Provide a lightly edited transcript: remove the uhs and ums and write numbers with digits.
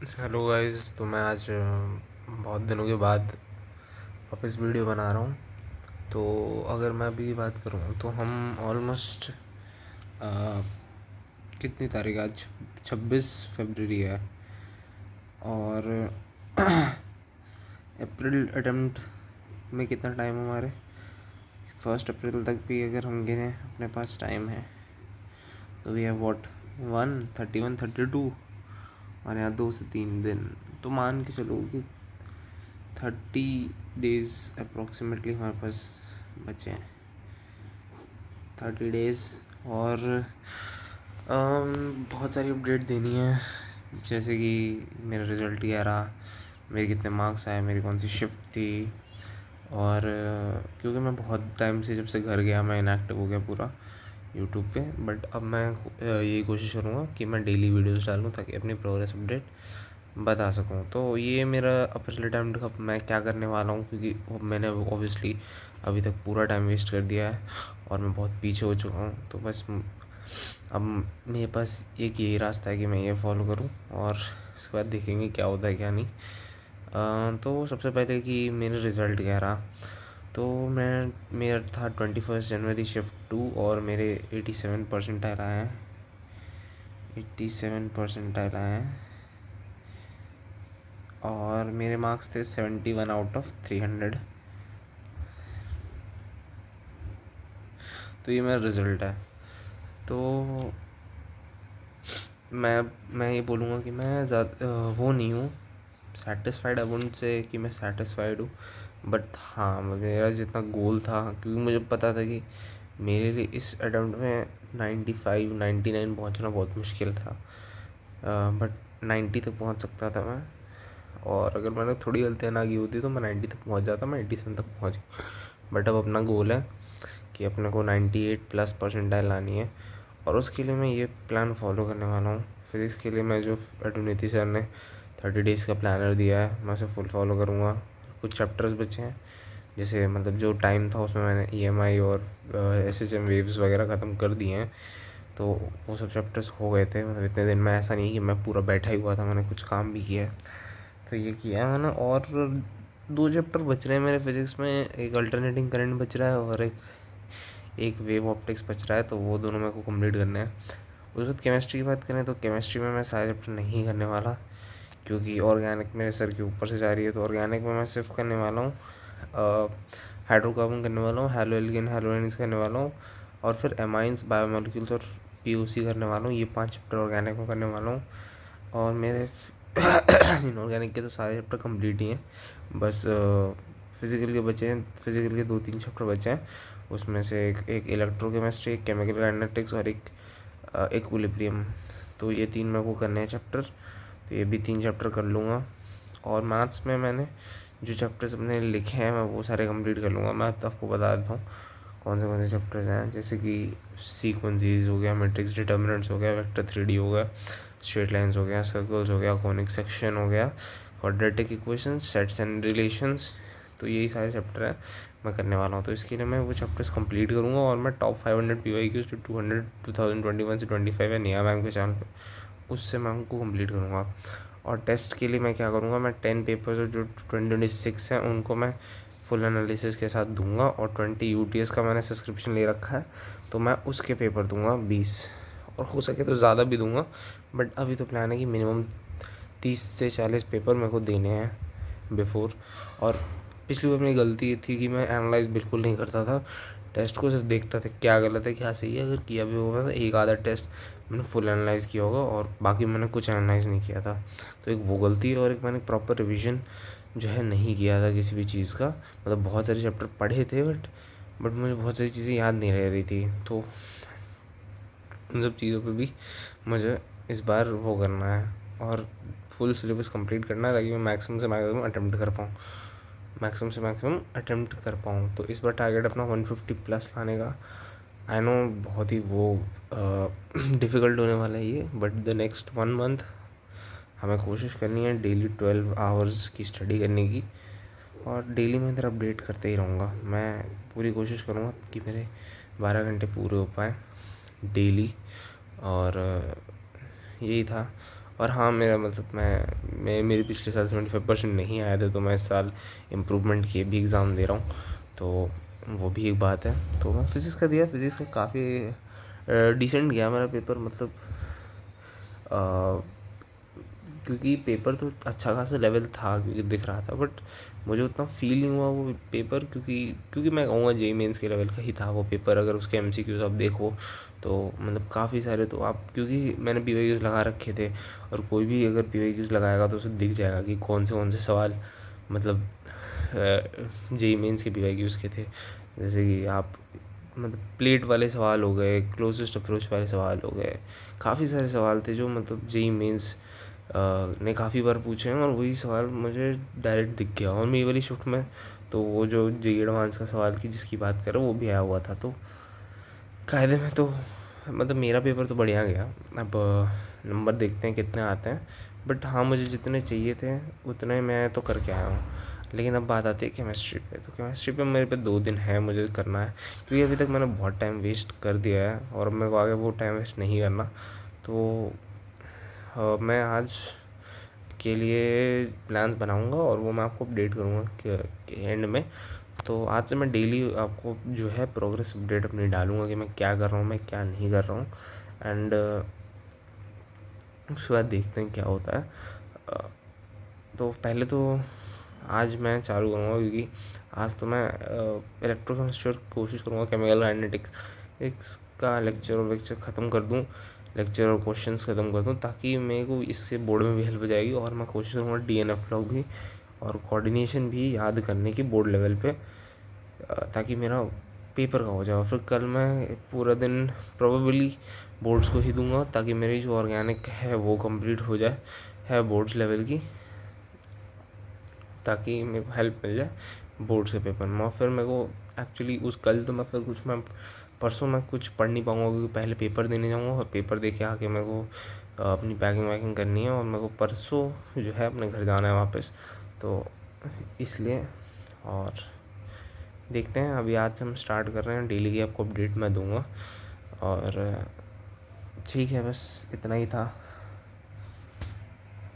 Hello guys. तो मैं आज बहुत दिनों के बाद वापस वीडियो बना रहा हूँ। तो अगर मैं अभी बात करूँ तो हम ऑलमोस्ट कितनी तारीख आज 26 फरवरी है। और अप्रैल अटेम्प्ट में कितना टाइम है हमारे 1 अप्रैल तक भी अगर हम गिने अपने पास टाइम है तो वी हैव वॉट 1 31 32 और यहाँ 2 से 3 दिन। तो मान के चलो कि 30 डेज़ अप्रॉक्सीमेटली हमारे पास बचे हैं। 30 डेज़ और बहुत सारी अपडेट देनी है, जैसे कि मेरा रिज़ल्ट क्या रहा, मेरे कितने मार्क्स आए, मेरी कौन सी शिफ्ट थी। और क्योंकि मैं बहुत टाइम से जब से घर गया मैं इनएक्टिव हो गया पूरा यूट्यूब पे। बट अब मैं यही कोशिश करूँगा कि मैं डेली वीडियोस डालूँ ताकि अपनी प्रोग्रेस अपडेट बता सकूँ। तो ये मेरा अप्रैल अटेम्प्ट का मैं क्या करने वाला हूँ, क्योंकि मैंने ऑब्वियसली अभी तक पूरा टाइम वेस्ट कर दिया है और मैं बहुत पीछे हो चुका हूँ। तो बस अब मेरे पास एक यही रास्ता है कि मैं ये फॉलो करूँ और उसके बाद देखेंगे क्या होता है क्या नहीं। तो सबसे पहले कि मेरा रिज़ल्ट क्या रहा। तो मेरा था 21 जनवरी शिफ्ट 2 और मेरे 87 परसेंटाइल आए हैं। 87 परसेंटाइल आए हैं और मेरे मार्क्स थे 71 आउट ऑफ 300। तो ये मेरा रिज़ल्ट है। तो मैं ये बोलूँगा कि मैं ज़्यादा वो नहीं हूँ सेटिस्फाइड। अब उनसे कि मैं सेटिस्फाइड हूँ, बट हाँ मेरा जितना गोल था, क्योंकि मुझे पता था कि मेरे लिए इस अटेम्प्ट में 95 99 पहुँचना बहुत मुश्किल था। बट 90 तक पहुँच सकता था मैं, और अगर मैंने थोड़ी गलतियाँ ना की होती तो मैं 90 तक पहुँच जाता, मैं 87 तक पहुँच गया। बट अब अपना गोल है कि अपने को 98+ परसेंटाइल लानी है, और उसके लिए मैं ये प्लान फॉलो करने वाला हूँ। फिज़िक्स के लिए मैं जो अरुणिति सर ने 30 डेज़ का प्लानर दिया है मैं उसे फुल फॉलो करूँगा। कुछ चैप्टर्स बचे हैं, जैसे मतलब जो टाइम था उसमें मैंने EMI और SHM वेव्स वगैरह ख़त्म कर दिए हैं। तो वो सब चैप्टर्स हो गए थे, मतलब इतने दिन में ऐसा नहीं कि मैं पूरा बैठा ही हुआ था, मैंने कुछ काम भी किया है। तो ये किया है मैंने। और 2 चैप्टर बच रहे हैं मेरे फिज़िक्स में, एक अल्टरनेटिंग करंट बच रहा है और एक एक वेव ऑप्टिक्स बच रहा है। तो वो दोनों मेरे को कंप्लीट करने हैं। उसके बाद केमिस्ट्री की बात करें तो केमिस्ट्री में मैं सारे चैप्टर नहीं करने वाला, क्योंकि ऑर्गेनिक मेरे सर के ऊपर से जा रही है। तो ऑर्गेनिक में मैं सिर्फ करने वाला हूँ हाइड्रोकार्बन करने वाला हूँ, हैलो एल्केन हैलोजेन्स करने वाला हूँ, और फिर एमाइंस बायोमोलिक्यूल्स और POC करने वाला हूँ। ये 5 चैप्टर ऑर्गेनिक में करने वाला हूँ। और मेरे इनऑर्गेनिक के तो सारे चैप्टर कंप्लीट ही हैं, बस फिज़िकल के बचे हैं। फिज़िकल के 2-3 चैप्टर बचे हैं, उसमें से एक इलेक्ट्रोकेमिस्ट्री, एक केमिकल काइनेटिक्स और एक इक्विलिब्रियम। तो ये 3 मेरे को करने हैं चैप्टर, तो ये भी 3 चैप्टर कर लूँगा। और मैथ्स में मैंने जो चैप्टर्स अपने लिखे हैं मैं वो सारे कंप्लीट कर लूँगा। मैं तो आपको बता देता हूँ कौन से चैप्टर्स हैं, जैसे कि सीक्वेंसीज हो गया, मैट्रिक्स डिटर्मिनेंट्स हो गया, वेक्टर 3D हो गया, स्ट्रेट लाइंस हो गया, सर्कल्स हो गया, कॉनिक सेक्शन हो गया, quadratic equations, sets and relations. तो यही सारे चैप्टर हैं मैं करने वाला हूँ। तो इसके लिए मैं वो चैप्टर्स कंप्लीट करूँगा और मैं टॉप 500 PYQs जो 200 2021 से 25 है नया बैंक के चैनल पे, उससे मैं उनको कंप्लीट करूँगा। और टेस्ट के लिए मैं क्या करूँगा, मैं 10 पेपर्स जो 2026 हैं उनको मैं फुल एनालिसिस के साथ दूंगा, और 20 UTS का मैंने सब्सक्रिप्शन ले रखा है, तो मैं उसके पेपर दूंगा 20, और हो सके तो ज़्यादा भी दूंगा। बट अभी तो प्लान है कि मिनिमम 30 से 40 पेपर मेरे को देने हैं बिफोर। और पिछली बार मेरी गलती ये थी कि मैं एनालाइज बिल्कुल नहीं करता था, टेस्ट को सिर्फ देखता था क्या गलत है क्या सही है। अगर किया भी होगा तो एक आधा टेस्ट मैंने फुल एनालाइज़ किया होगा और बाकी मैंने कुछ एनालाइज़ नहीं किया था। तो एक वो गलती है, और एक मैंने प्रॉपर रिविज़न जो है नहीं किया था किसी भी चीज़ का। मतलब बहुत सारे चैप्टर पढ़े थे बट मुझे बहुत सारी चीज़ें याद नहीं रह रही थी। तो उन सब चीज़ों पे भी मुझे इस बार वो करना है और फुल सिलेबस कंप्लीट करना है, ताकि मैं मैक्सिमम से मैक्सिमम अटेम्प्ट कर पाऊँ, मैक्सिमम से मैक्सिमम अटेम्प्ट कर पाऊँ। तो इस बार टारगेट अपना 150+ लाने का। आई नो बहुत ही वो डिफ़िकल्ट होने वाला है ये, बट द नेक्स्ट 1 मंथ हमें कोशिश करनी है डेली 12 आवर्स की स्टडी करने की, और डेली मैं इधर अपडेट करते ही रहूँगा। मैं पूरी कोशिश करूँगा कि मेरे 12 घंटे पूरे हो पाए डेली। और यही था। और हाँ, मेरा मतलब मैं मेरे पिछले साल 75% नहीं आए थे, तो मैं इस साल इम्प्रूवमेंट किए भी एग्ज़ाम दे रहा हूँ, तो वो भी एक बात है। तो मैं फ़िज़िक्स का दिया, फ़िज़िक्स का काफ़ी डिसेंट गया मेरा पेपर, मतलब क्योंकि पेपर तो अच्छा खासा लेवल था, क्योंकि दिख रहा था, बट मुझे उतना फील नहीं हुआ वो पेपर, क्योंकि मैं कहूँगा जेईई मेंस के लेवल का ही था वो पेपर। अगर उसके एमसीक्यूज आप देखो तो मतलब काफ़ी सारे, तो आप, क्योंकि मैंने पीवाईक्यूज लगा रखे थे, और कोई भी अगर पीवाईक्यूज लगाएगा तो उसे दिख जाएगा कि कौन से सवाल मतलब जेईई मेंस के पीवाईक्यूज के थे। जैसे कि आप मतलब प्लेट वाले सवाल हो गए, क्लोजेस्ट अप्रोच वाले सवाल हो गए, काफ़ी सारे सवाल थे जो मतलब जेईई मेंस ने काफ़ी बार पूछे हैं, और वही सवाल मुझे डायरेक्ट दिख गया। और मेरी वाली शिफ्ट में तो वो जो जेईई एडवांस का सवाल की जिसकी बात कर रहा हूँ वो भी आया हुआ था, तो कायदे में तो मतलब मेरा पेपर तो बढ़िया गया। अब नंबर देखते हैं कितने आते हैं, बट हाँ, मुझे जितने चाहिए थे उतने मैं तो करके आया हूँ। लेकिन अब बात आती है केमिस्ट्री पे, तो केमिस्ट्री पे मेरे पे 2 दिन है मुझे करना है, क्योंकि अभी तक मैंने बहुत टाइम वेस्ट कर दिया है, और मेरे को आगे वो टाइम वेस्ट नहीं करना। तो मैं आज के लिए प्लान्स बनाऊंगा, और वो मैं आपको अपडेट करूंगा कि एंड में। तो आज से मैं डेली आपको जो है प्रोग्रेस अपडेट अपनी डालूंगा कि मैं क्या कर रहा हूँ, मैं क्या नहीं कर रहा हूँ, एंड उसके बाद देखते हैं क्या होता है। तो पहले तो आज मैं चालू करूँगा, क्योंकि आज तो मैं इलेक्ट्रोकेमिस्ट्री कोशिश करूँगा, केमिकल काइनेटिक्स का लेक्चर ख़त्म कर दूँ, लेक्चर और क्वेश्चंस ख़त्म कर दूँ, ताकि मेरे को इससे बोर्ड में भी हेल्प हो जाएगी। और मैं कोशिश करूँगा डीएनएफ ब्लॉक भी और कोऑर्डिनेशन भी याद करने की बोर्ड लेवल पे, ताकि मेरा पेपर का हो जाए। और फिर कल मैं पूरा दिन प्रोबेबली बोर्ड्स को ही दूंगा, ताकि मेरी जो ऑर्गेनिक है वो कंप्लीट हो जाए है बोर्ड्स लेवल की, ताकि मेरे को हेल्प मिल जाए बोर्ड्स के पेपर में। और फिर मेरे को एक्चुअली उस कल तो मैं परसों मैं कुछ पढ़ नहीं पाऊँगा, क्योंकि पहले पेपर देने जाऊँगा, और पेपर दे के आके मेरे को अपनी पैकिंग वैकिंग करनी है, और मेरे को परसों जो है अपने घर जाना है वापस, तो इसलिए। और देखते हैं, अभी आज से हम स्टार्ट कर रहे हैं, डेली की आपको अपडेट मैं दूंगा। और ठीक है, बस इतना ही था।